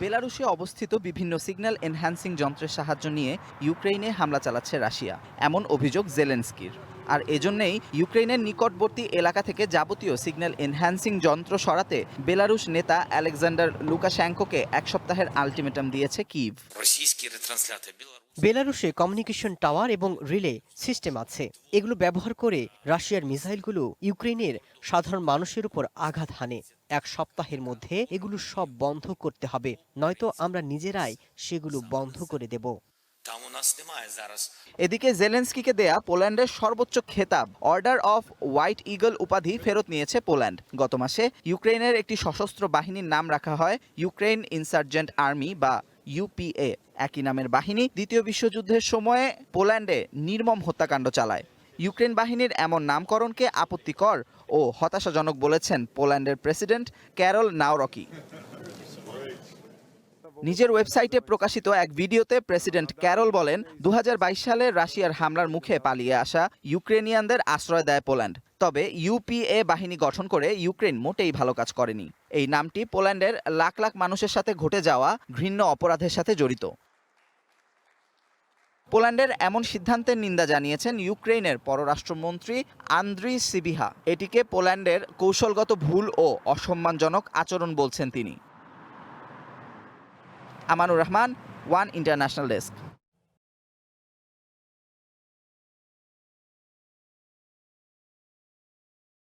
বেলারুশে অবস্থিত বিভিন্ন signal enhancing যন্ত্রের সাহায্য নিয়ে ইউক্রেইনে হামলা চালাচ্ছে রাশিয়া, এমন অভিযোগ জেলেনস্কির। আর এজন্যই ইউক্রেইনের নিকটবর্তী এলাকা থেকে যাবতীয় সিগন্যাল এনহ্যান্সিং যন্ত্র সরাতে বেলারুশ নেতা আলেকজান্ডার লুকাশেঙ্কোকে এক সপ্তাহের আলটিমেটাম দিয়েছে কিভ। বেলারুশে কমিউনিকেশন টাওয়ার এবং রিলে সিস্টেম আছে। এগুলো ব্যবহার করে রাশিয়ার মিসাইলগুলো ইউক্রেনের সাধারণ মানুষের উপর আঘাত হানে। এক সপ্তাহের মধ্যে এগুলো সব বন্ধ করতে হবে, নয়তো আমরা নিজেরাই সেগুলো বন্ধ করে দেব। এদিকে জেলেনস্কিকে দেয়া পোল্যান্ডের সর্বোচ্চ খেতাব অর্ডার অফ হোয়াইট ইগল উপাধি ফেরত নিয়েছে পোল্যান্ড। গত মাসে ইউক্রেনের একটি সশস্ত্র বাহিনীর নাম রাখা হয় ইউক্রেন ইনসার্জেন্ট আর্মি বা ইউপিএ। একই নামের বাহিনী দ্বিতীয় বিশ্বযুদ্ধের সময়ে পোল্যান্ডে নির্মম হত্যাকাণ্ড চালায়। ইউক্রেন বাহিনীর এমন নামকরণকে আপত্তিকর ও হতাশাজনক বলেছেন পোল্যান্ডের প্রেসিডেন্ট ক্যারল নাওরকি। নিজের ওয়েবসাইটে প্রকাশিত এক ভিডিওতে প্রেসিডেন্ট ক্যারল বলেন, 2022 সালে রাশিয়ার হামলার মুখে পালিয়ে আসা ইউক্রেনিয়ানদের আশ্রয় দেয় পোল্যান্ড। তবে ইউপিএ বাহিনী গঠন করে ইউক্রেন মোটেই ভালো কাজ করেনি। এই নামটি পোল্যান্ডের লাখ লাখ মানুষের সাথে ঘটে যাওয়া ঘৃণ্য অপরাধের সাথে জড়িত। পোল্যান্ডের এমন সিদ্ধান্তের নিন্দা জানিয়েছেন ইউক্রেনের পররাষ্ট্রমন্ত্রী আন্দ্রি সিবিহা। এটিকে পোল্যান্ডের কৌশলগত ভুল ও অসম্মানজনক আচরণ বলছেন তিনি। Amanur Rahman, one international desk.